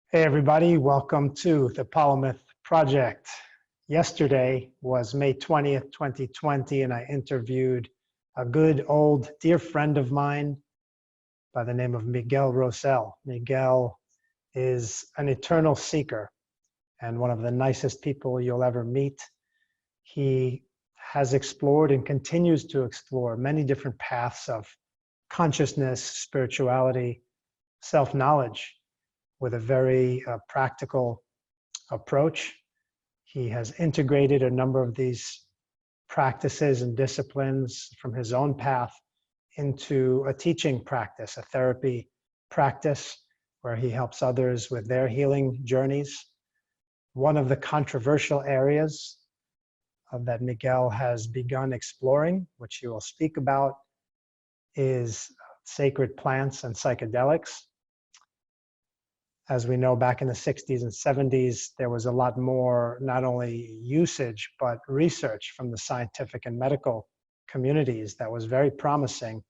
Hey everybody, welcome to the Polymath project. Yesterday was May 20th, 2020, and I interviewed a good old dear friend of mine by the name of Miguel Rosell. Miguel is an eternal seeker and one of the nicest people you'll ever meet. He has explored and continues to explore many different paths of consciousness, spirituality, self-knowledge, with a very practical approach. He has integrated a number of these practices and disciplines from his own path into a teaching practice, a therapy practice, where he helps others with their healing journeys. One of the controversial areas that Miguel has begun exploring, which he will speak about, is sacred plants and psychedelics. As we know, back in the 60s and 70s, there was a lot more, not only usage, but research from the scientific and medical communities that was very promising.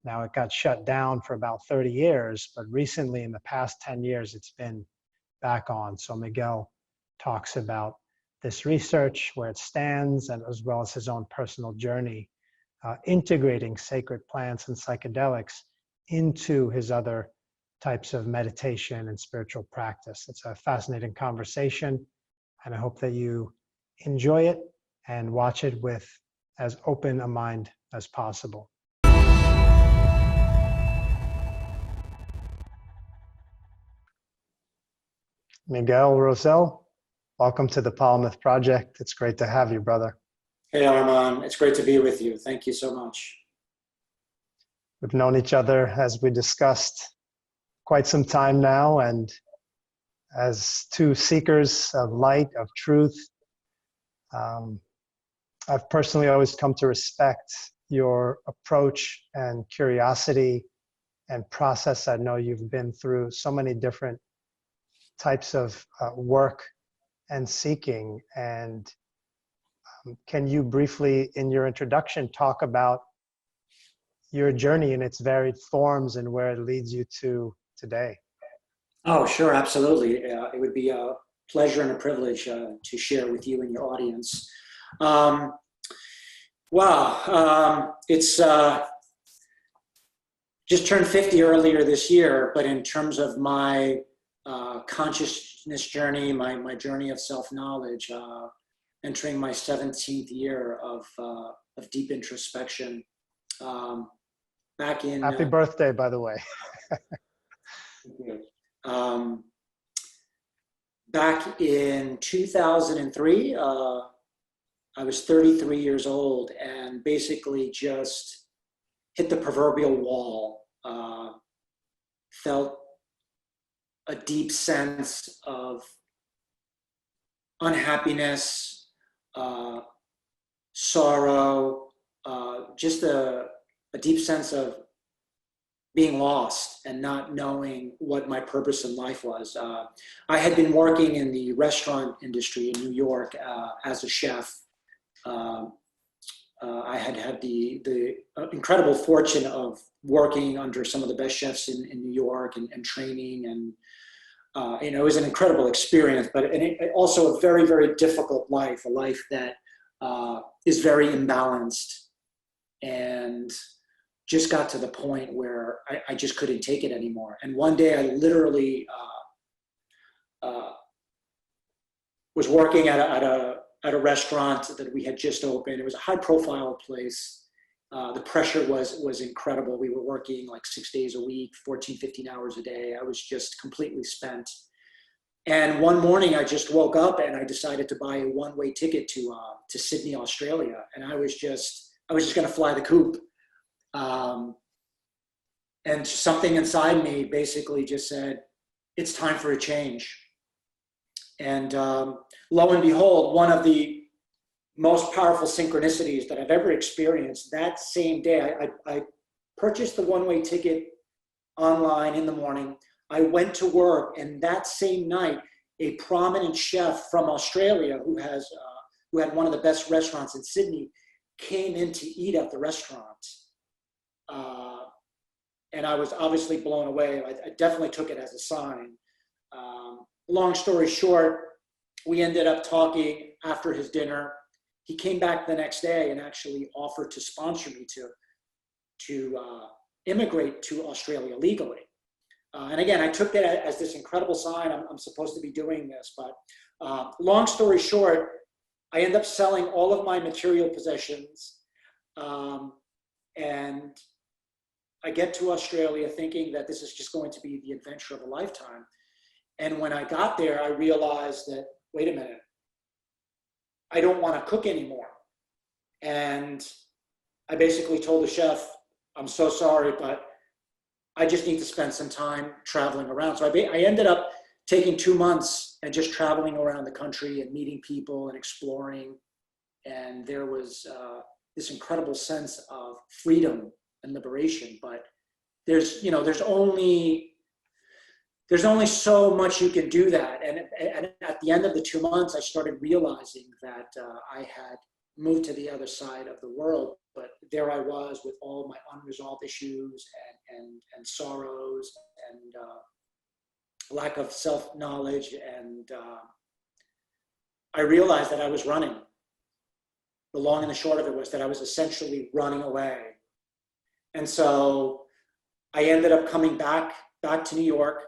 Now it got shut down for about 30 years, but recently in the past 10 years, it's been back on. So Miguel talks about this research, where it stands, and as well as his own personal journey, integrating sacred plants and psychedelics into his other types of meditation and spiritual practice. It's a fascinating conversation, and I hope that you enjoy it and watch it with as open a mind as possible. Miguel Rosell, welcome to the Polymath Project. It's great to have you, brother. Hey, Armand. It's great to be with you. Thank you so much. We've known each other, as we discussed, quite some time now, and as two seekers of light, of truth, I've personally always come to respect your approach and curiosity and process. I know you've been through so many different types of work and seeking, and can you briefly, in your introduction, talk about your journey in its varied forms and where it leads you to today? Oh, sure, absolutely. It would be a pleasure and a privilege to share with you and your audience. It's just turned 50 earlier this year, but in terms of my consciousness journey, my journey of self-knowledge, entering my 17th year of deep introspection. Back in Happy birthday, by the way. Back in 2003, I was 33 years old and basically just hit the proverbial wall. Felt a deep sense of unhappiness, sorrow, just a deep sense of being lost and not knowing what my purpose in life was. I had been working in the restaurant industry in New York as a chef. I had had the incredible fortune of working under some of the best chefs in New York and training, and it was an incredible experience, but also a very, very difficult life, a life that is very imbalanced, and just got to the point where I just couldn't take it anymore. And one day I literally was working at a restaurant that we had just opened. It was a high profile place. The pressure was incredible. We were working like 6 days a week, 14, 15 hours a day. I was just completely spent. And one morning I just woke up and I decided to buy a one-way ticket to Sydney, Australia. And I was just gonna fly the coop. And something inside me basically just said, it's time for a change. And lo and behold, one of the most powerful synchronicities that I've ever experienced, that same day, I purchased the one-way ticket online in the morning. I went to work, and that same night, a prominent chef from Australia who had one of the best restaurants in Sydney came in to eat at the restaurant. And I was obviously blown away. I definitely took it as a sign. Long story short, we ended up talking after his dinner. He came back the next day and actually offered to sponsor me to immigrate to Australia legally. And again, I took that as this incredible sign. I'm supposed to be doing this, but long story short, I end up selling all of my material possessions, and I get to Australia thinking that this is just going to be the adventure of a lifetime. And when I got there, I realized that, wait a minute, I don't want to cook anymore. And I basically told the chef, I'm so sorry, but I just need to spend some time traveling around. So I ended up taking 2 months and just traveling around the country and meeting people and exploring. And there was this incredible sense of freedom and liberation. But there's only so much you can do that. And at the end of the 2 months, I started realizing that I had moved to the other side of the world, but there I was with all of my unresolved issues and sorrows and lack of self-knowledge. And I realized that I was running. The long and the short of it was that I was essentially running away. And so I ended up coming back to New York.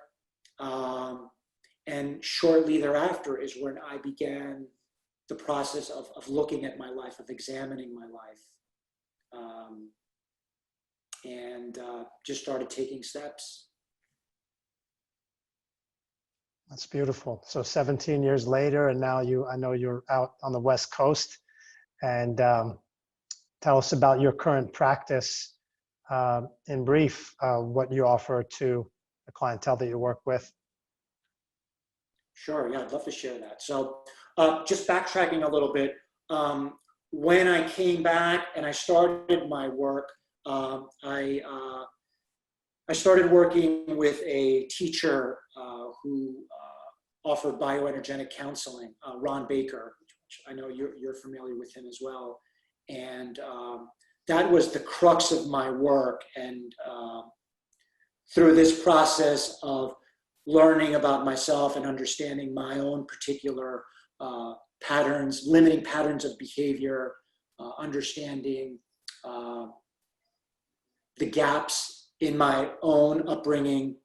And shortly thereafter is when I began the process of looking at my life, of examining my life, and just started taking steps. That's beautiful. So 17 years later, and now I know you're out on the West Coast, and tell us about your current practice, in brief, what you offer to the clientele that you work with. Sure, yeah, I'd love to share that. So just backtracking a little bit, when I came back and I started my work, I started working with a teacher who offered bioenergetic counseling, Ron Baker, which I know you're familiar with him as well. And that was the crux of my work. And through this process of learning about myself and understanding my own particular patterns, limiting patterns of behavior, understanding the gaps in my own upbringing,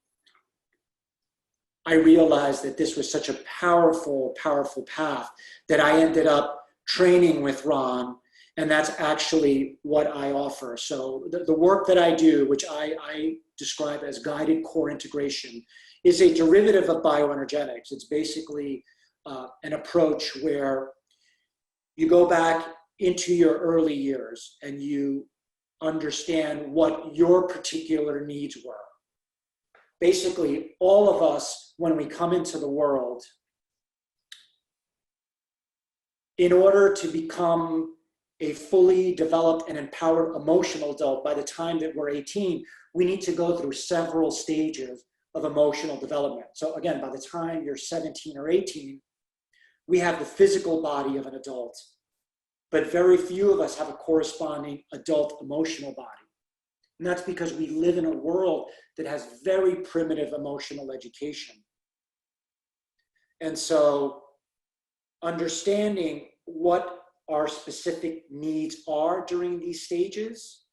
I realized that this was such a powerful, powerful path that I ended up training with Ron, and that's actually what I offer. So the work that I do, which I describe as guided core integration, is a derivative of bioenergetics. It's basically an approach where you go back into your early years and you understand what your particular needs were. Basically, all of us, when we come into the world, in order to become a fully developed and empowered emotional adult by the time that we're 18, we need to go through several stages of emotional development. So again, by the time you're 17 or 18, we have the physical body of an adult, but very few of us have a corresponding adult emotional body. And that's because we live in a world that has very primitive emotional education. And so understanding what our specific needs are during these stages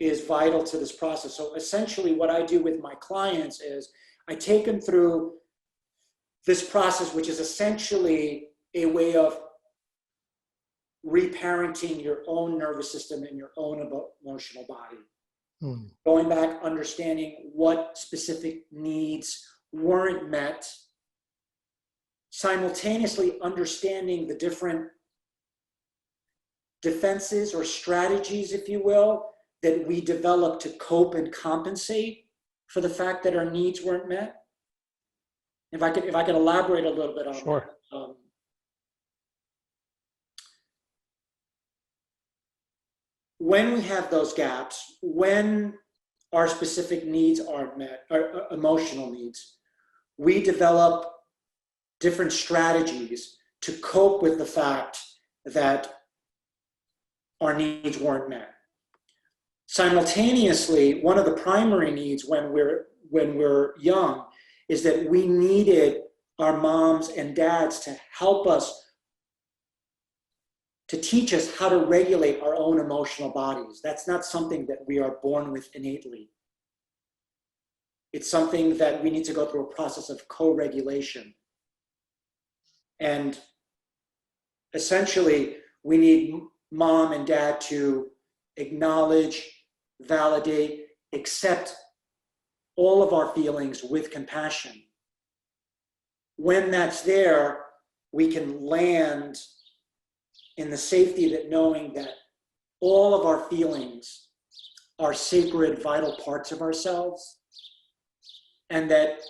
is vital to this process. So essentially what I do with my clients is I take them through this process, which is essentially a way of reparenting your own nervous system and your own emotional body. Going back, understanding what specific needs weren't met, simultaneously understanding the different defenses or strategies, if you will, that we develop to cope and compensate for the fact that our needs weren't met. If I could elaborate a little bit on Sure. that. When we have those gaps, when our specific needs aren't met, our emotional needs, we develop different strategies to cope with the fact that our needs weren't met. Simultaneously, one of the primary needs when we're young is that we needed our moms and dads to help us, to teach us how to regulate our own emotional bodies. That's not something that we are born with innately. It's something that we need to go through a process of co-regulation. And essentially, we need mom and dad to acknowledge, validate, accept all of our feelings with compassion. When that's there, we can land in the safety that knowing that all of our feelings are sacred, vital parts of ourselves, and that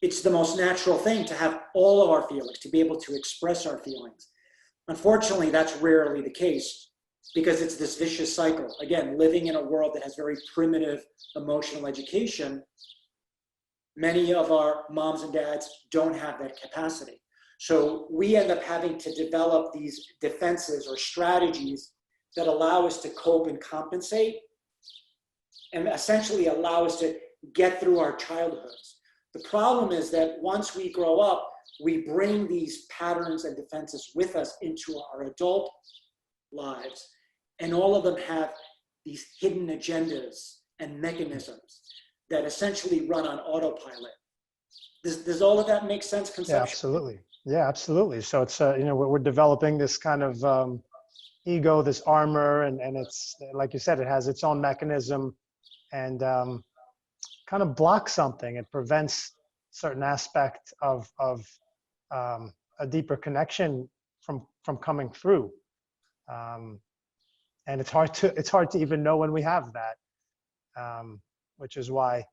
it's the most natural thing to have all of our feelings, to be able to express our feelings. Unfortunately, that's rarely the case because it's this vicious cycle. Again, living in a world that has very primitive emotional education, many of our moms and dads don't have that capacity. So we end up having to develop these defenses or strategies that allow us to cope and compensate and essentially allow us to get through our childhoods. The problem is that once we grow up, we bring these patterns and defenses with us into our adult lives. And all of them have these hidden agendas and mechanisms that essentially run on autopilot. Does all of that make sense conceptually? Yeah, absolutely. Yeah, absolutely. So it's, we're developing this kind of ego, this armor, and it's, like you said, it has its own mechanism and kind of blocks something. It prevents certain aspect of a deeper connection from coming through. And it's hard to even know when we have that, which is why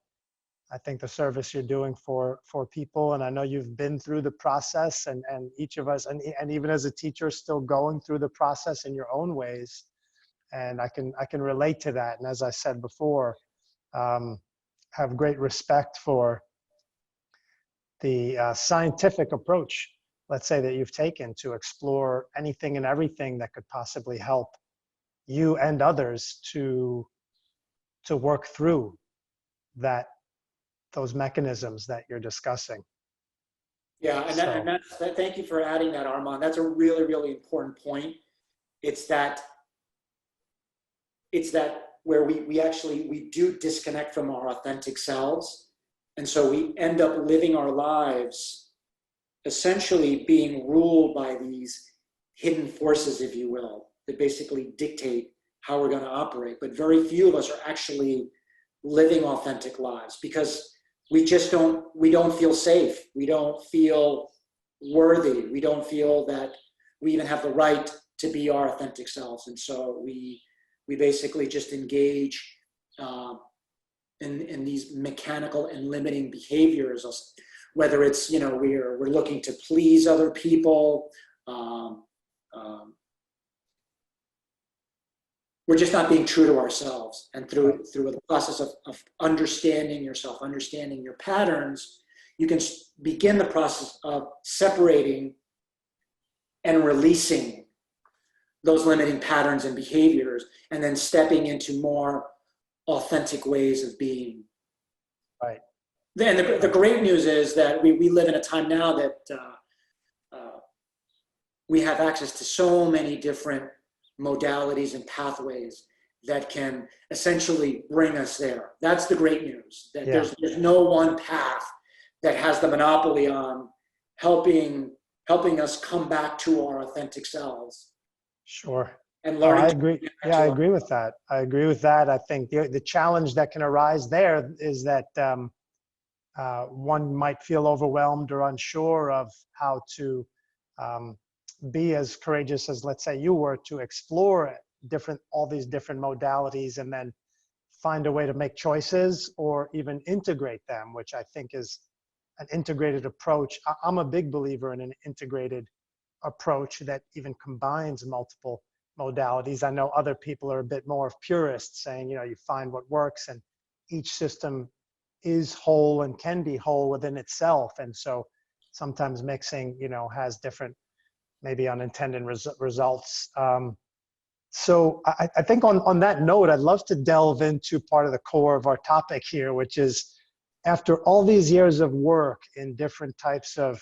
I think the service you're doing for people, and I know you've been through the process, and each of us, and even as a teacher, still going through the process in your own ways, and I can relate to that. And as I said before, have great respect for the scientific approach, let's say, that you've taken to explore anything and everything that could possibly help you and others to work through those mechanisms that you're discussing. Yeah, and thank you for adding that, Armand. That's a really, really important point. It's that where we do disconnect from our authentic selves. And so we end up living our lives essentially being ruled by these hidden forces, if you will, that basically dictate how we're going to operate. But very few of us are actually living authentic lives because we don't feel safe. We don't feel worthy. We don't feel that we even have the right to be our authentic selves. And so we basically just engage in these mechanical and limiting behaviors, whether it's, we're looking to please other people. We're just not being true to ourselves. And through the process of understanding yourself, understanding your patterns, you can begin the process of separating and releasing those limiting patterns and behaviors, and then stepping into more authentic ways of being. Right. Then the great news is that we live in a time now that we have access to so many different modalities and pathways that can essentially bring us there. That's the great news, that there's no one path that has the monopoly on helping us come back to our authentic selves. Sure. And learning. I agree. Yeah, I agree with that. I think the challenge that can arise there is that one might feel overwhelmed or unsure of how to be as courageous as, let's say, you were, to explore all these different modalities and then find a way to make choices or even integrate them, which I think is an integrated approach. I'm a big believer in an integrated approach that even combines multiple modalities. I know other people are a bit more purists, saying, you find what works, and each system is whole and can be whole within itself. And so sometimes mixing, has different, maybe unintended results. So I think on that note, I'd love to delve into part of the core of our topic here, which is after all these years of work in different types of,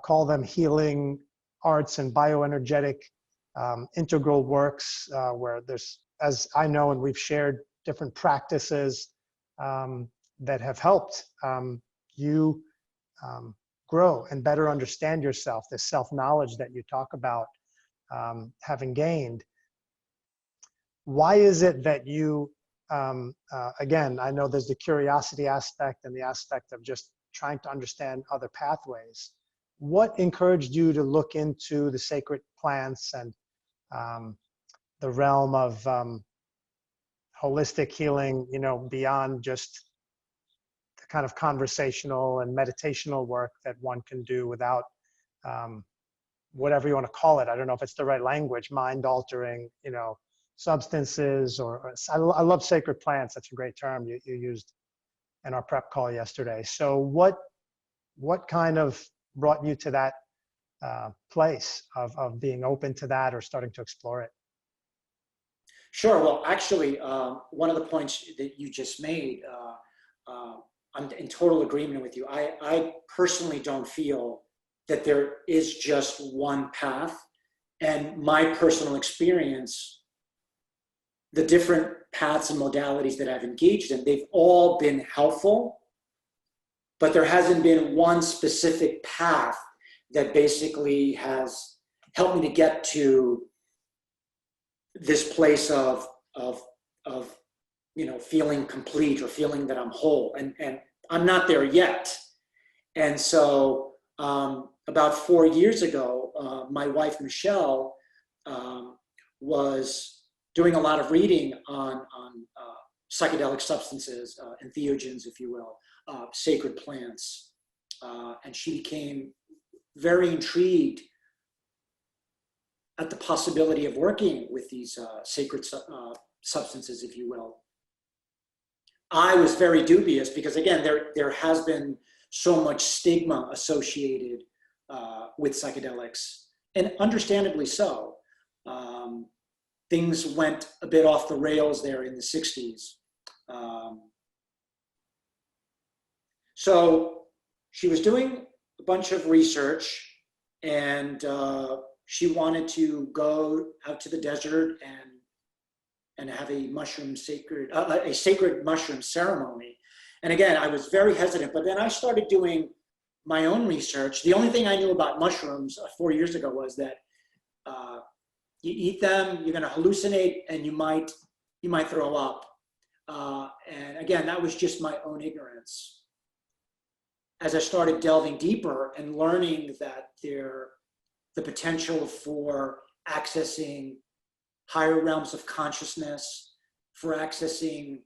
call them healing arts and bioenergetic integral works, where there's, as I know, and we've shared different practices that have helped you grow and better understand yourself, this self-knowledge that you talk about having gained. Why is it that you, again, I know there's the curiosity aspect and the aspect of just trying to understand other pathways. What encouraged you to look into the sacred plants and the realm of holistic healing, you know, beyond just the kind of conversational and meditational work that one can do without whatever you want to call it. I don't know if it's the right language, mind altering, you know, substances or I love sacred plants. That's a great term you used in our prep call yesterday. So what kind of brought you to that place of being open to that or starting to explore it? Sure. Well, actually, one of the points that you just made, I'm in total agreement with you. I personally don't feel that there is just one path. And my personal experience, the different paths and modalities that I've engaged in, they've all been helpful, but there hasn't been one specific path that basically has helped me to get to this place of you know, feeling complete or feeling that I'm whole, and I'm not there yet. And so about 4 years ago, my wife Michelle was doing a lot of reading on psychedelic substances, entheogens, if you will, sacred plants, and she became very intrigued at the possibility of working with these sacred substances, if you will. I was very dubious because, again, there has been so much stigma associated with psychedelics, and understandably so. Things went a bit off the rails there in the 60s. So she was doing a bunch of research, and she wanted to go out to the desert and have a sacred mushroom ceremony. And again, I was very hesitant, but then I started doing my own research. The only thing I knew about mushrooms 4 years ago was that you eat them, you're going to hallucinate, and you might throw up. And again, that was just my own ignorance. As I started delving deeper and learning that the potential for accessing higher realms of consciousness, for accessing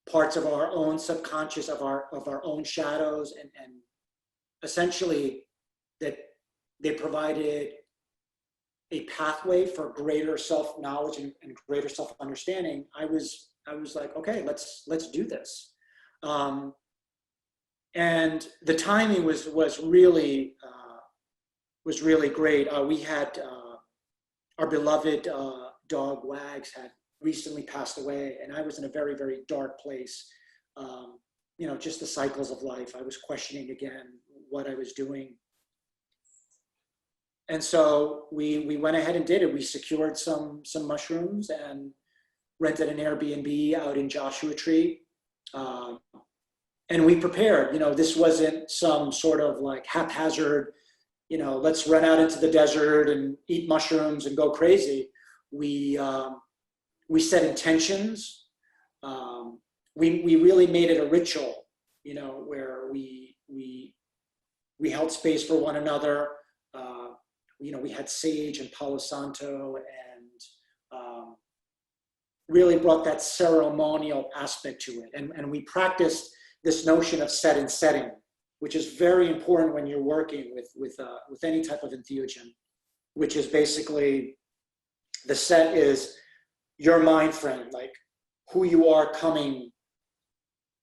parts of our own subconscious, of our own shadows, and essentially that they provided a pathway for greater self-knowledge and greater self-understanding, I was like, okay, let's do this. And the timing was really great. We had our beloved dog Wags had recently passed away, and I was in a very, very dark place. You know, just the cycles of life. I was questioning again what I was doing. And so we went ahead and did it. We secured some mushrooms and rented an Airbnb out in Joshua Tree. And we prepared. You know, this wasn't some sort of like haphazard, you know, let's run out into the desert and eat mushrooms and go crazy. We set intentions. We really made it a ritual, you know, where we held space for one another. You know, we had sage and Palo Santo, and really brought that ceremonial aspect to it. And we practiced this notion of set and setting, which is very important when you're working with any type of entheogen, which is basically the set is your mind frame, like who you are coming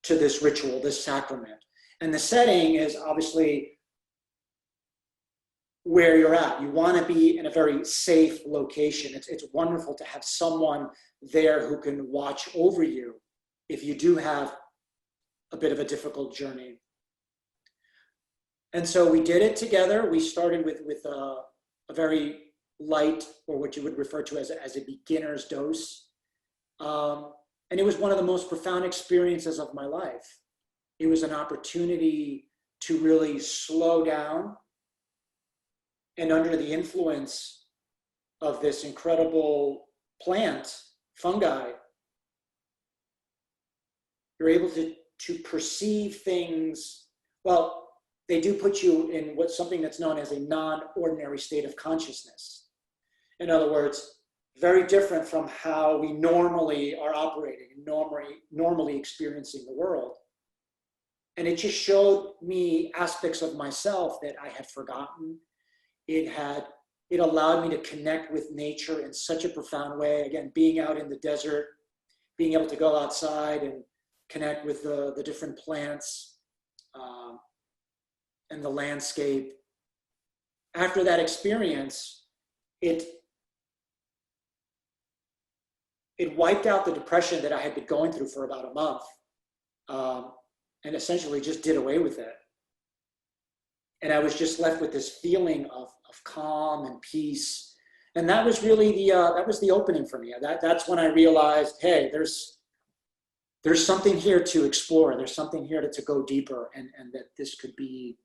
to this ritual, this sacrament. And the setting is obviously where you're at. You want to be in a very safe location. It's wonderful to have someone there who can watch over you if you do have a bit of a difficult journey. And so we did it together. We started with a very light, or what you would refer to as a beginner's dose. And it was one of the most profound experiences of my life. It was an opportunity to really slow down, and under the influence of this incredible plant, fungi, you're able to perceive things. Well, they do put you in something that's known as a non-ordinary state of consciousness. In other words, very different from how we normally are operating, normally experiencing the world. And it just showed me aspects of myself that I had forgotten. It allowed me to connect with nature in such a profound way. Again, being out in the desert, being able to go outside and connect with the different plants and the landscape. After that experience, it wiped out the depression that I had been going through for about a month, and essentially just did away with it. And I was just left with this feeling of calm and peace. And that was really the opening for me. That's when I realized, hey, there's something here to explore. There's something here to go deeper, and that this could be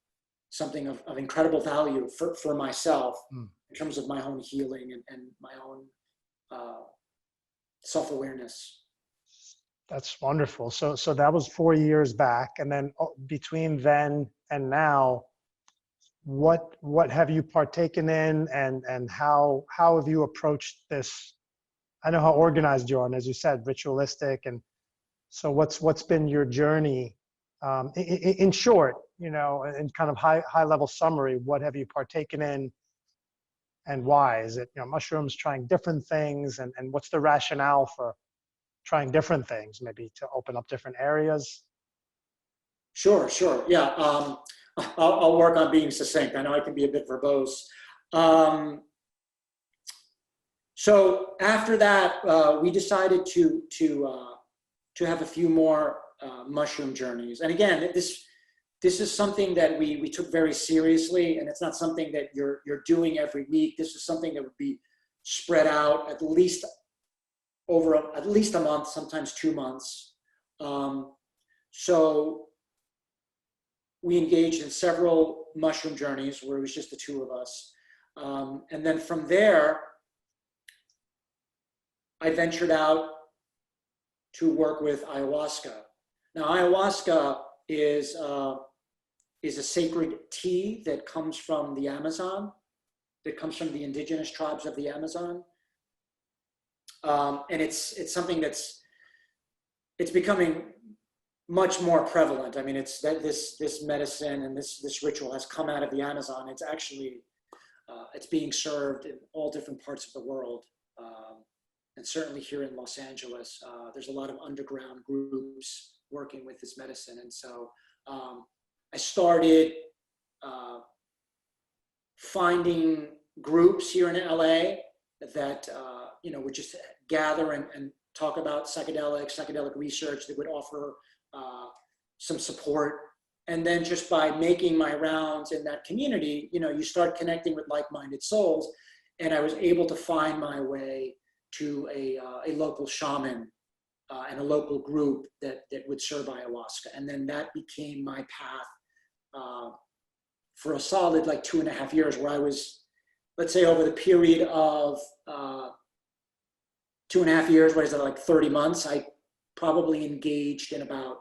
something of incredible value for myself in terms of my own healing and my own self-awareness. That's wonderful. So that was 4 years back, and then between then and now, what have you partaken in, and how have you approached this? I know how organized you are, and as you said, ritualistic, and so what's been your journey? In short, in kind of high level summary, what have you partaken in, and why? Is it mushrooms, trying different things, and what's the rationale for trying different things, maybe to open up different areas? Sure. Yeah, I'll work on being succinct. I know I can be a bit verbose. So after that, we decided to have a few more mushroom journeys. And again, this is something that we took very seriously, and it's not something that you're doing every week. This is something that would be spread out at least over at least a month, sometimes 2 months. So we engaged in several mushroom journeys where it was just the two of us. And then from there, I ventured out to work with ayahuasca. Now, ayahuasca is a sacred tea that comes from the Amazon, that comes from the indigenous tribes of the Amazon. And it's something it's becoming much more prevalent. I mean, it's that this medicine and this ritual has come out of the Amazon. It's actually, it's being served in all different parts of the world. And certainly here in Los Angeles, there's a lot of underground groups working with this medicine. And so I started finding groups here in LA that would just gather and talk about psychedelic research that would offer some support. And then just by making my rounds in that community, you start connecting with like-minded souls. And I was able to find my way to a local shaman and a local group that would serve ayahuasca. And then that became my path for a solid 2.5 years, where I was, let's say over the period of 2.5 years, what is it, 30 months, I probably engaged in about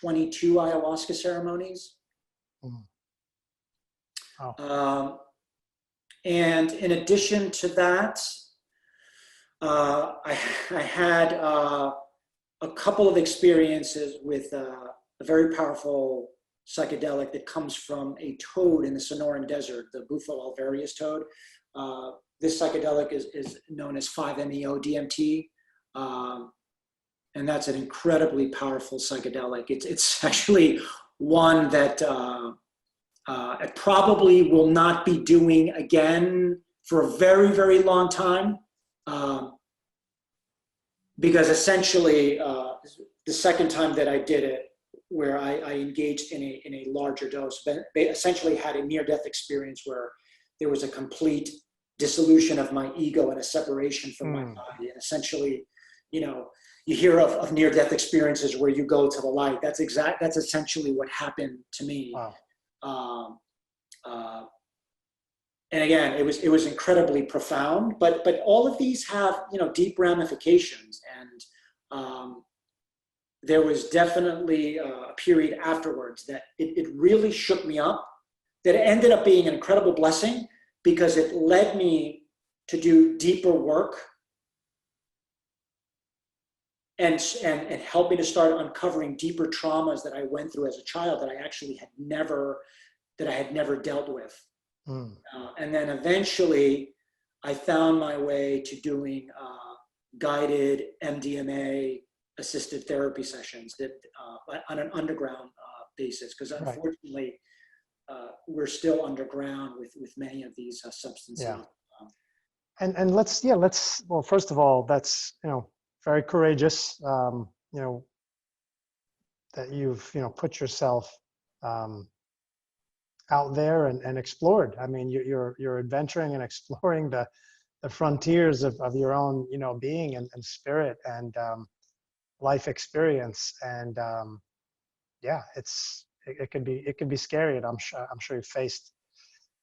22 ayahuasca ceremonies. Oh. And in addition to that, I had a couple of experiences with a very powerful psychedelic that comes from a toad in the Sonoran Desert, the Bufo alvarius toad. This psychedelic is known as 5-MeO-DMT, and that's an incredibly powerful psychedelic. It's actually one that I probably will not be doing again for a very, very long time, because essentially the second time that I did it where I engaged in a larger dose, but essentially had a near-death experience where there was a complete dissolution of my ego and a separation from my body. And essentially, you know, you hear of near-death experiences where you go to the light. That's essentially what happened to me. Wow. And again, it was incredibly profound, but all of these have, you know, deep ramifications. And there was definitely a period afterwards that it really shook me up, that it ended up being an incredible blessing because it led me to do deeper work and helped me to start uncovering deeper traumas that I went through as a child that I actually had never dealt with. And then eventually I found my way to doing guided MDMA assisted therapy sessions that on an underground basis, because unfortunately we're still underground with many of these substances. Yeah. And let's well, first of all, that's, you know, very courageous, you know, that you've, you know, put yourself out there and explored. I mean, you're adventuring and exploring the frontiers of your own, you know, being and spirit and life experience. And yeah, it can be scary, and I'm sure you faced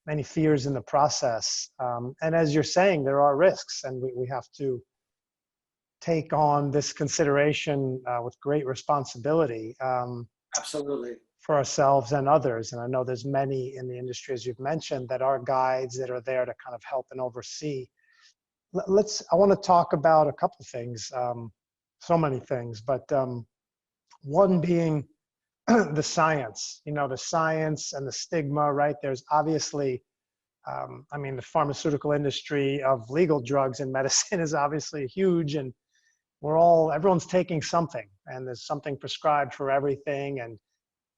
many fears in the process. And as you're saying, there are risks, and we have to take on this consideration with great responsibility. Absolutely. For ourselves and others. And I know there's many in the industry, as you've mentioned, that are guides that are there to kind of help and oversee. I want to talk about a couple of things, so many things, but one being the science, you know, the science and the stigma, right? There's obviously, I mean, the pharmaceutical industry of legal drugs and medicine is obviously huge, and everyone's taking something, and there's something prescribed for everything, and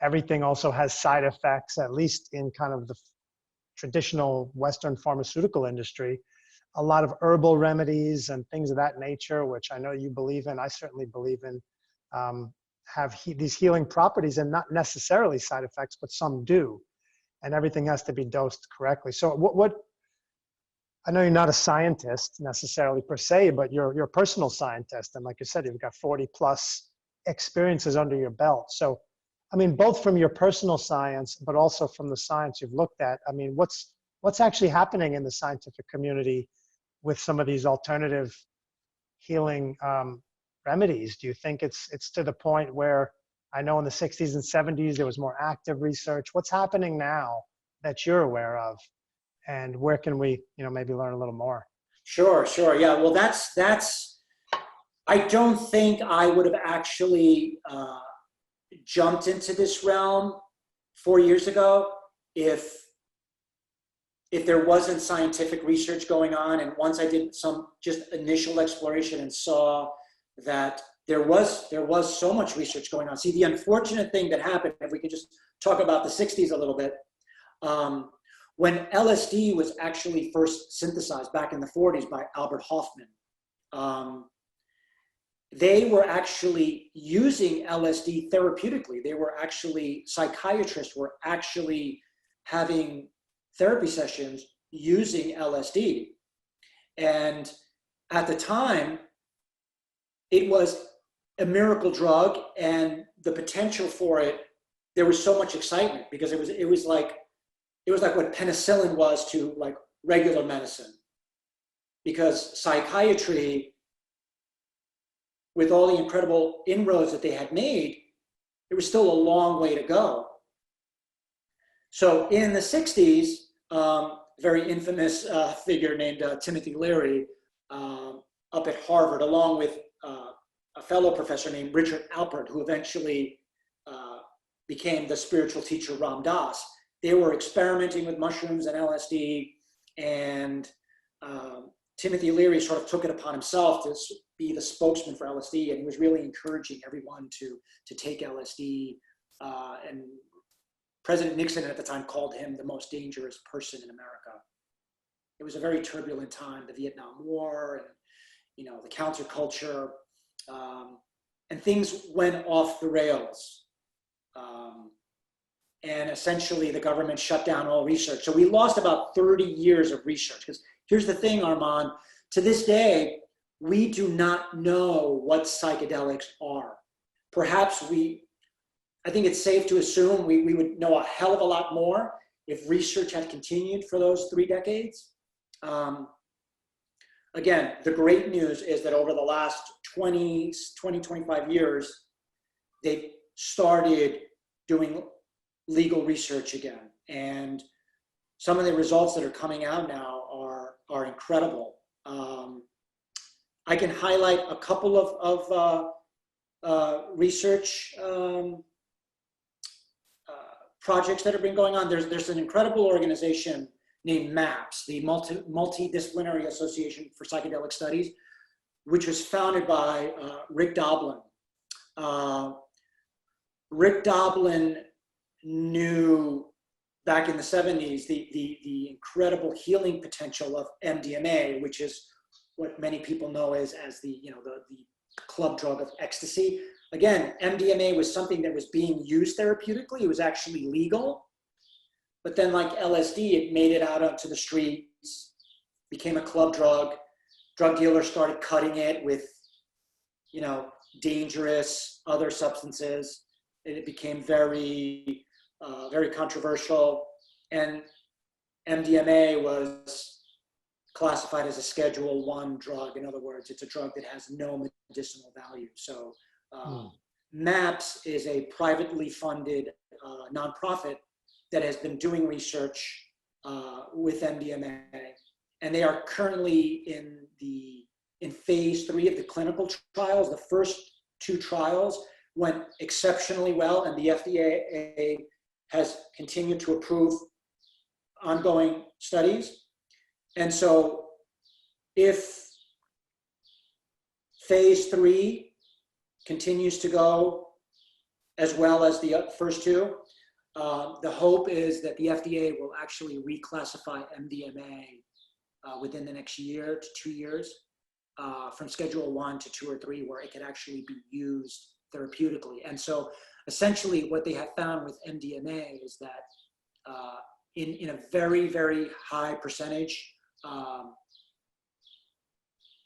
everything also has side effects, at least in kind of the traditional Western pharmaceutical industry. A lot of herbal remedies and things of that nature, which I know you believe in, I certainly believe in, have these healing properties and not necessarily side effects, but some do. And everything has to be dosed correctly. So I know you're not a scientist necessarily per se, but you're a personal scientist. And like you said, you've got 40 plus experiences under your belt. So I mean, both from your personal science, but also from the science you've looked at, I mean, what's actually happening in the scientific community with some of these alternative healing remedies? Do you think it's to the point where, I know in the 60s and 70s, there was more active research. What's happening now that you're aware of? And where can we, you know, maybe learn a little more? Sure. Yeah, well, that's, I don't think I would have actually jumped into this realm 4 years ago if there wasn't scientific research going on. And once I did some just initial exploration and saw that there was so much research going on. See, the unfortunate thing that happened, if we could just talk about the 60s a little bit, when LSD was actually first synthesized back in the 40s by Albert Hofmann, they were actually using LSD therapeutically. They were actually, psychiatrists were actually having therapy sessions using LSD. And at the time, it was a miracle drug, and the potential for it, there was so much excitement because it was like what penicillin was to like regular medicine. Because psychiatry, with all the incredible inroads that they had made, there was still a long way to go. So in the 60s, very infamous figure named Timothy Leary up at Harvard, along with a fellow professor named Richard Alpert, who eventually became the spiritual teacher Ram Dass. They were experimenting with mushrooms and LSD, and Timothy Leary sort of took it upon himself to be the spokesman for LSD, and he was really encouraging everyone to take LSD. And President Nixon at the time called him the most dangerous person in America. It was a very turbulent time, the Vietnam War, and the counterculture, and things went off the rails. And essentially the government shut down all research. So we lost about 30 years of research. Because here's the thing, Armand, to this day, we do not know what psychedelics are. Perhaps I think it's safe to assume we would know a hell of a lot more if research had continued for those 3 decades. Again, the great news is that over the last 25 years, they've started doing legal research again. And some of the results that are coming out now are incredible. I can highlight a couple of research projects that have been going on. There's an incredible organization named MAPS, the Multidisciplinary Association for Psychedelic Studies, which was founded by Rick Doblin. Rick Doblin knew back in the 70s the incredible healing potential of MDMA, which is what many people know as the club drug of ecstasy. Again, MDMA was something that was being used therapeutically. It was actually legal. But then, like LSD, it made it out onto the streets, became a club drug. Drug dealers started cutting it with, dangerous other substances. And it became very, very controversial. And MDMA was classified as a Schedule I drug. In other words, it's a drug that has no medicinal value. So MAPS is a privately funded nonprofit that has been doing research with MDMA. And they are currently in phase 3 of the clinical trials. The first 2 trials went exceptionally well, and the FDA has continued to approve ongoing studies. And so if phase 3 continues to go as well as the first 2, the hope is that the FDA will actually reclassify MDMA within the next year to 2 years from Schedule I to 2 or 3, where it could actually be used therapeutically. And so essentially what they have found with MDMA is that in a very, very high percentage,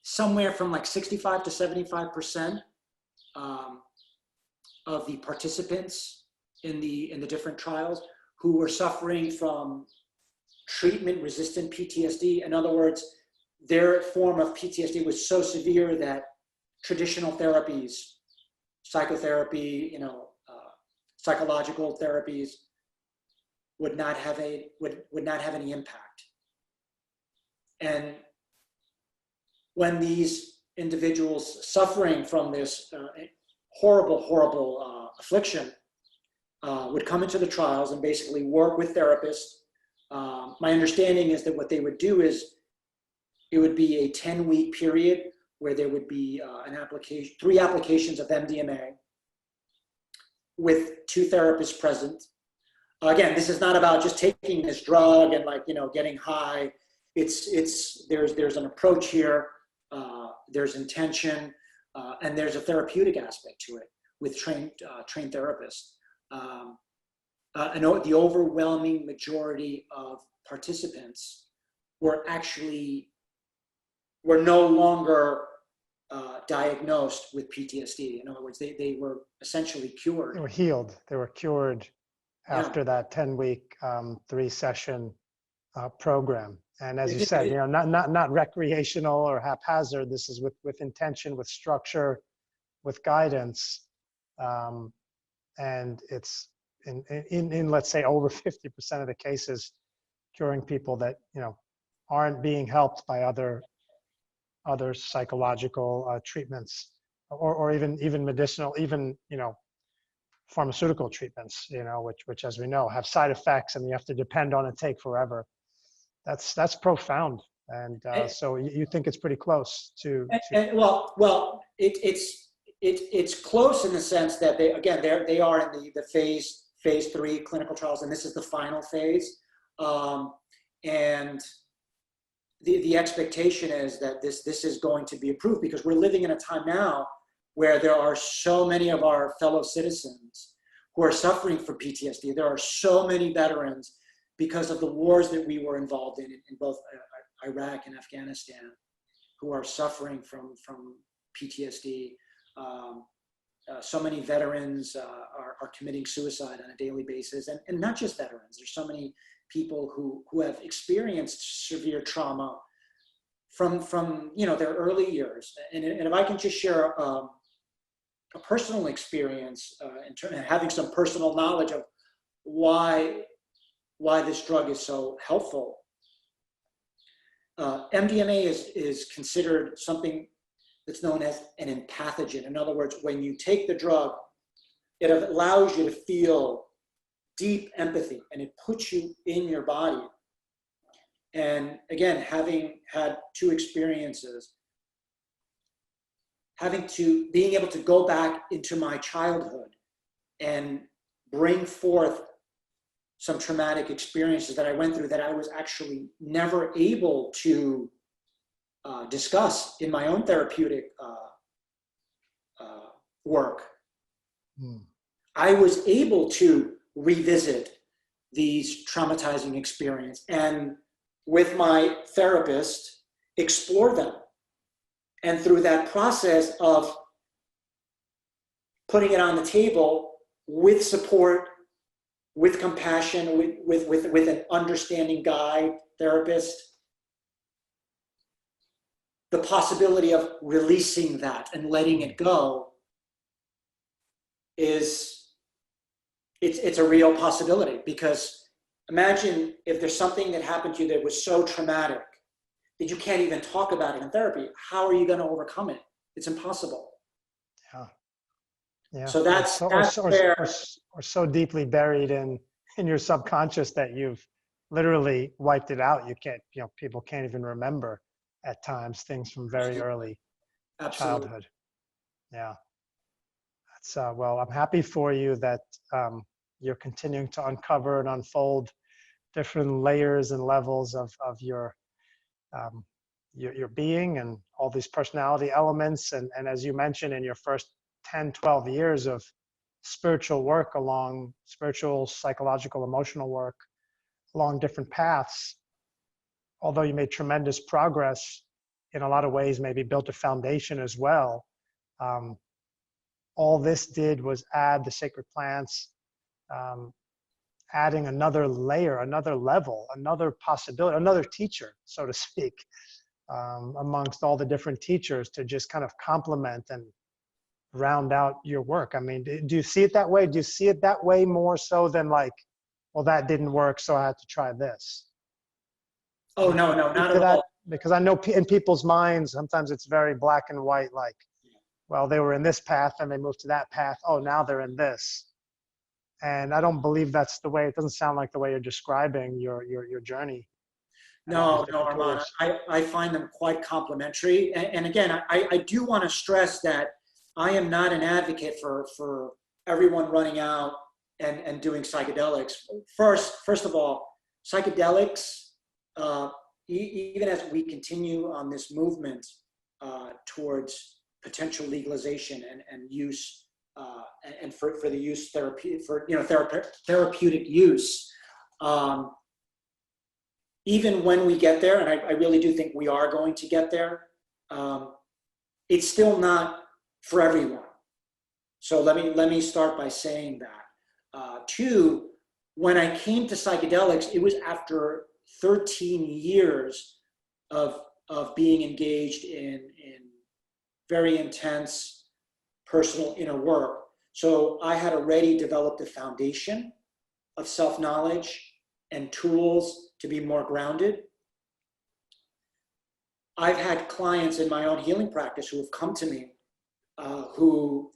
somewhere from like 65 to 75% of the participants in the different trials who were suffering from treatment-resistant PTSD. In other words, their form of PTSD was so severe that traditional therapies, psychotherapy, psychological therapies would not have any impact. And when these individuals suffering from this horrible affliction would come into the trials and basically work with therapists, my understanding is that what they would do is it would be a 10-week period where there would be 3 applications of MDMA with 2 therapists present. Again, this is not about just taking this drug and getting high. There's an approach here. There's intention, and there's a therapeutic aspect to it with trained therapists. I know the overwhelming majority of participants were no longer diagnosed with PTSD. In other words, they were essentially cured. They were healed. They were cured after that 10-week, 3-session program. And as you said, not recreational or haphazard. This is with intention, with structure, with guidance, and it's in let's say over 50% of the cases, curing people that aren't being helped by other psychological treatments or even medicinal, even pharmaceutical treatments, which as we know have side effects and you have to depend on and take forever. That's profound. And so you think it's pretty close to well, it's close in the sense that they are in the phase 3 clinical trials, and this is the final phase. And the expectation is that this is going to be approved, because we're living in a time now where there are so many of our fellow citizens who are suffering from PTSD. There are so many veterans because of the wars that we were involved in both Iraq and Afghanistan, who are suffering from PTSD. So many veterans are committing suicide on a daily basis, and not just veterans. There's so many people who have experienced severe trauma from their early years. And if I can just share a personal experience in terms of having some personal knowledge of why this drug is so helpful. MDMA is considered something that's known as an empathogen. In other words, when you take the drug, it allows you to feel deep empathy, and it puts you in your body. And again, having had two experiences, being able to go back into my childhood and bring forth some traumatic experiences that I went through that I was actually never able to discuss in my own therapeutic work. I was able to revisit these traumatizing experiences and with my therapist explore them. And through that process of putting it on the table with support, with compassion, with an understanding guide, therapist, the possibility of releasing that and letting it go it's a real possibility. Because imagine if there's something that happened to you that was so traumatic that you can't even talk about it in therapy. How are you going to overcome it? It's impossible. Yeah. So that's or so deeply buried in your subconscious that you've literally wiped it out. You can't, people can't even remember at times things from very early childhood. Yeah. That's well, I'm happy for you that you're continuing to uncover and unfold different layers and levels of your being and all these personality elements. And as you mentioned, in your first 10, 12 years of spiritual work, along spiritual, psychological, emotional work, along different paths, although you made tremendous progress in a lot of ways, maybe built a foundation as well. All this did was add the sacred plants, adding another layer, another level, another possibility, another teacher, so to speak, amongst all the different teachers to just kind of complement and round out your work. I mean, do you see it that way? Do you see it that way more so than like, well, that didn't work, so I had to try this? Oh, no, not at all. Because I know in people's minds, sometimes it's very black and white, like, well, they were in this path and they moved to that path. Oh, now they're in this. And I don't believe that's the way, it doesn't sound like the way you're describing your journey. No, Armand, I find them quite complementary. And again, I do want to stress that I am not an advocate for everyone running out and doing psychedelics. First of all, psychedelics, even as we continue on this movement towards potential legalization and use, and for the use therapeutic use, even when we get there, and I really do think we are going to get there, it's still not for everyone. So let me start by saying that. Two, when I came to psychedelics, it was after 13 years of being engaged in very intense personal inner work. So I had already developed a foundation of self-knowledge and tools to be more grounded. I've had clients in my own healing practice who have come to me who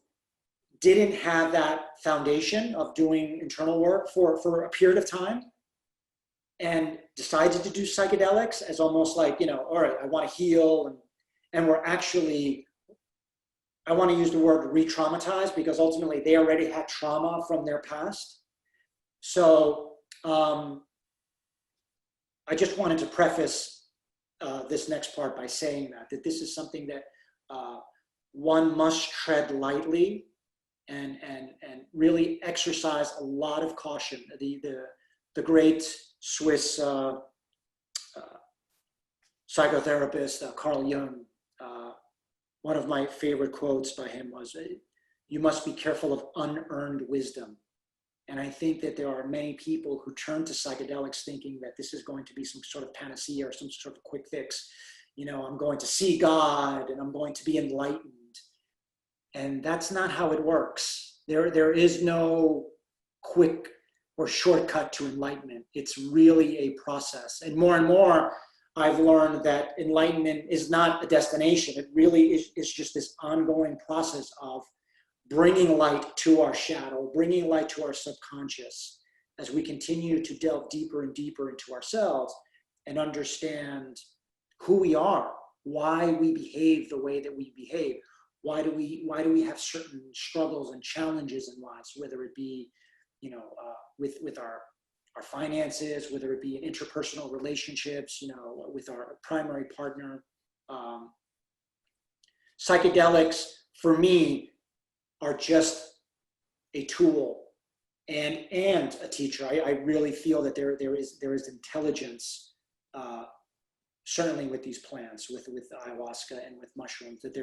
didn't have that foundation of doing internal work for a period of time and decided to do psychedelics as almost like, all right, I want to heal. And we're actually, I want to use the word re-traumatized because ultimately they already had trauma from their past. So I just wanted to preface this next part by saying that this is something that one must tread lightly and really exercise a lot of caution. The great Swiss psychotherapist Carl Jung, one of my favorite quotes by him was, "You must be careful of unearned wisdom." And I think that there are many people who turn to psychedelics thinking that this is going to be some sort of panacea or some sort of quick fix. You know, I'm going to see God and I'm going to be enlightened. And that's not how it works. There is no quick or shortcut to enlightenment. It's really a process. And more, I've learned that enlightenment is not a destination. It really is just this ongoing process of bringing light to our shadow, bringing light to our subconscious as we continue to delve deeper and deeper into ourselves and understand who we are, why we behave the way that we behave, why do we have certain struggles and challenges in lives, whether it be, you know, with our finances, whether it be in interpersonal relationships, you know, with our primary partner. Psychedelics, for me, are just a tool and a teacher. I really feel that there is intelligence, certainly with these plants, with ayahuasca and with mushrooms, that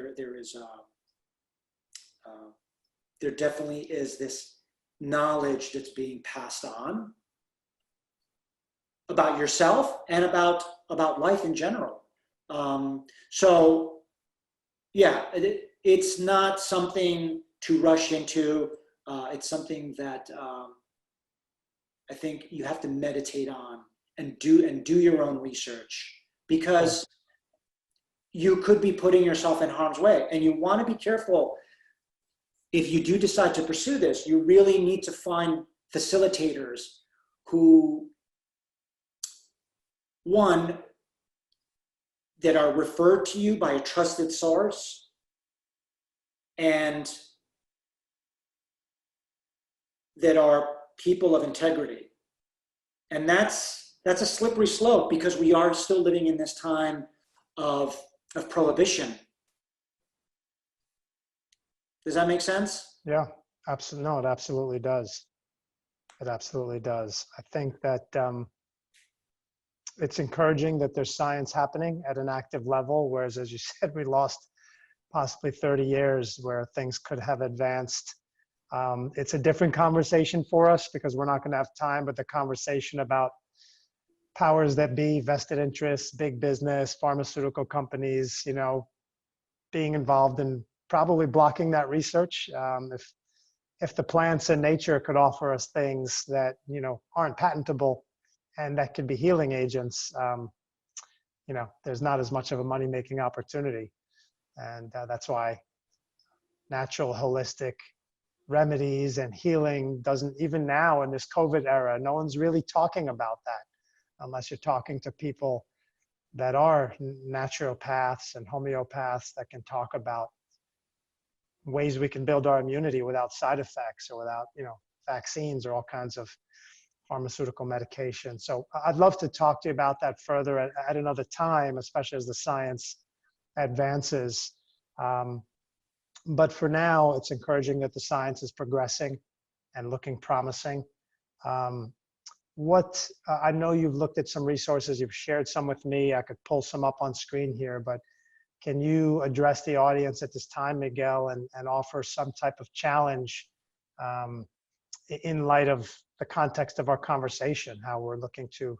there definitely is this knowledge that's being passed on about yourself and about life in general. So yeah, it's not something to rush into. It's something that I think you have to meditate on and do your own research, because you could be putting yourself in harm's way, and you want to be careful. If you do decide to pursue this, you really need to find facilitators who, one, that are referred to you by a trusted source, and that are people of integrity. And that's a slippery slope, because we are still living in this time of prohibition. Does that make sense? Yeah, absolutely. No, it absolutely does. It absolutely does. I think that it's encouraging that there's science happening at an active level, whereas, as you said, we lost possibly 30 years where things could have advanced. It's a different conversation for us because we're not going to have time, but the conversation about powers that be, vested interests, big business, pharmaceutical companies, you know, being involved in probably blocking that research. If the plants and nature could offer us things that, you know, aren't patentable and that could be healing agents, you know, there's not as much of a money-making opportunity. And that's why natural, holistic remedies and healing doesn't, even now in this COVID era, no one's really talking about that unless you're talking to people that are naturopaths and homeopaths that can talk about ways we can build our immunity without side effects or without, you know, vaccines or all kinds of pharmaceutical medication. So I'd love to talk to you about that further at another time, especially as the science advances. But for now, it's encouraging that the science is progressing and looking promising. I know you've looked at some resources, you've shared some with me. I could pull some up on screen here, but can you address the audience at this time, Miguel, and offer some type of challenge in light of the context of our conversation, how we're looking to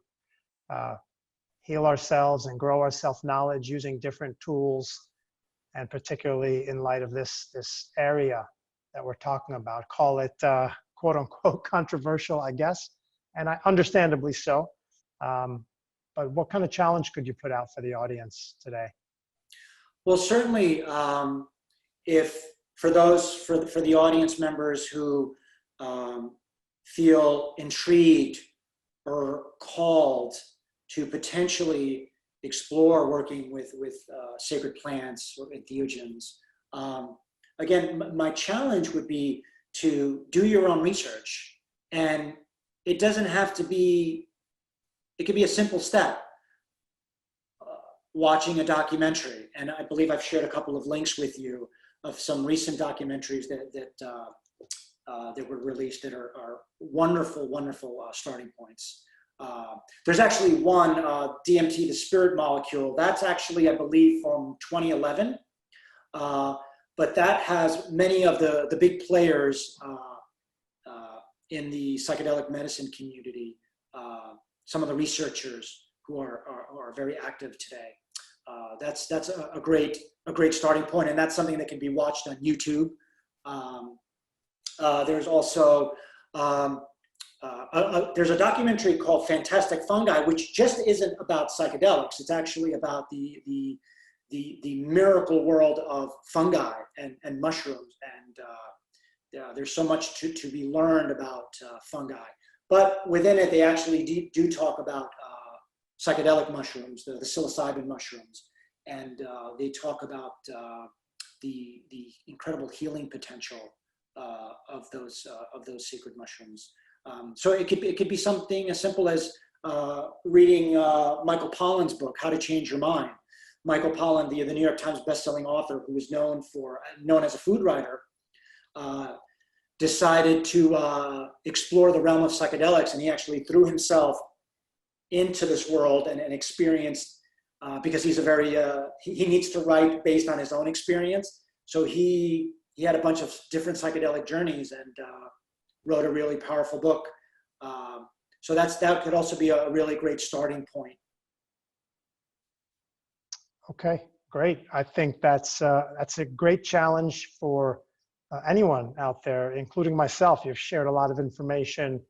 heal ourselves and grow our self-knowledge using different tools, and particularly in light of this area that we're talking about? Call it quote unquote controversial, I guess, and understandably so. But what kind of challenge could you put out for the audience today? Well, certainly, if for the audience members who feel intrigued or called to potentially explore working with sacred plants or entheogens, again, my challenge would be to do your own research. And it doesn't have to be, it could be a simple step. Watching a documentary, and I believe I've shared a couple of links with you of some recent documentaries that that were released that are wonderful, wonderful starting points. There's actually one, DMT, the spirit molecule. That's actually, I believe, from 2011. But that has many of the big players in the psychedelic medicine community, some of the researchers who are very active today. That's a great starting point, and that's something that can be watched on YouTube. There's also there's a documentary called Fantastic Fungi, which just isn't about psychedelics. It's actually about the miracle world of fungi and mushrooms, and there's so much to be learned about fungi. But within it, they actually do talk about psychedelic mushrooms, the psilocybin mushrooms, and they talk about the incredible healing potential of those sacred mushrooms. So it could be something as simple as reading Michael Pollan's book, How to Change Your Mind. Michael Pollan, the New York Times bestselling author, who was known as a food writer, decided to explore the realm of psychedelics, and he actually threw himself into this world and experienced, because he's he needs to write based on his own experience. So he had a bunch of different psychedelic journeys and wrote a really powerful book. So that could also be a really great starting point. Okay, great. I think that's a great challenge for anyone out there, including myself. You've shared a lot of information,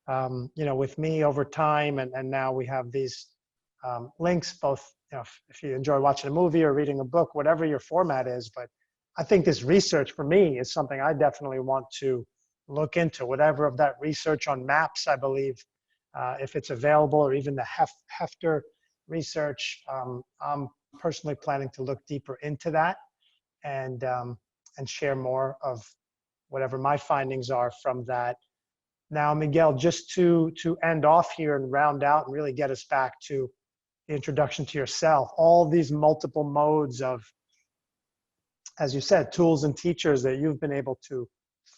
with me over time, and now we have these links. Both, if you enjoy watching a movie or reading a book, whatever your format is. But I think this research for me is something I definitely want to look into. Whatever of that research on maps, I believe, if it's available, or even the Hefter research, I'm personally planning to look deeper into that and share more of whatever my findings are from that. Now, Miguel, just to end off here and round out and really get us back to the introduction to yourself, all these multiple modes of, as you said, tools and teachers that you've been able to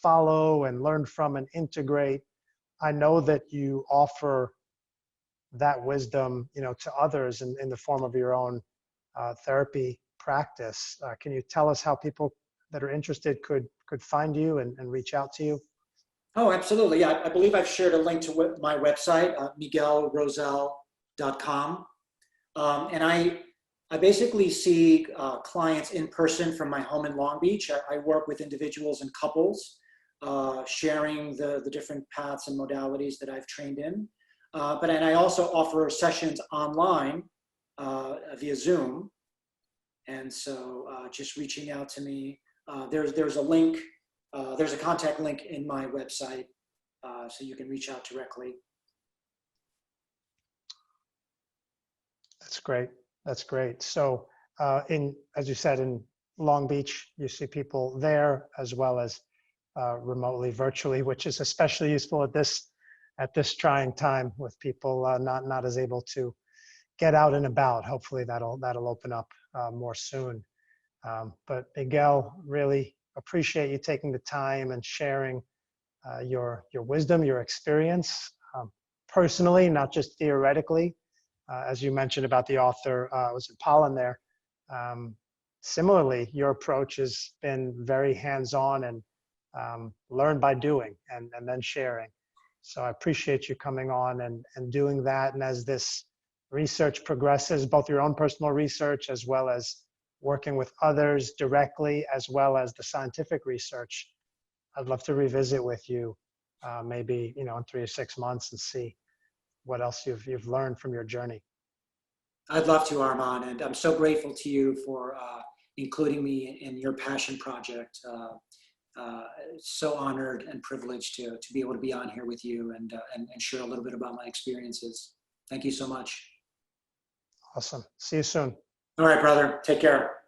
follow and learn from and integrate. I know that you offer that wisdom, to others in the form of your own therapy practice. Can you tell us how people that are interested could find you and reach out to you? Oh, absolutely. Yeah, I believe I've shared a link to my website, miguelrosell.com. And I basically see clients in person from my home in Long Beach. I work with individuals and couples, sharing the different paths and modalities that I've trained in. And I also offer sessions online via Zoom. And so just reaching out to me, there's a link, there's a contact link in my website, so you can reach out directly. That's great. That's great. So as you said, in Long Beach, you see people there as well as remotely, virtually, which is especially useful at this trying time with people not as able to get out and about. Hopefully that'll open up more soon. But Miguel, really appreciate you taking the time and sharing your wisdom, your experience, personally, not just theoretically. As you mentioned about the author, was it Pollan there? Similarly, your approach has been very hands-on and learn by doing and then sharing. So I appreciate you coming on and doing that. And as this research progresses, both your own personal research as well as working with others directly, as well as the scientific research, I'd love to revisit with you maybe in 3 to 6 months and see what else you've learned from your journey. I'd love to, Armand, and I'm so grateful to you for including me in your passion project. So honored and privileged to be able to be on here with you and share a little bit about my experiences. Thank you so much. Awesome. See you soon. All right, brother. Take care.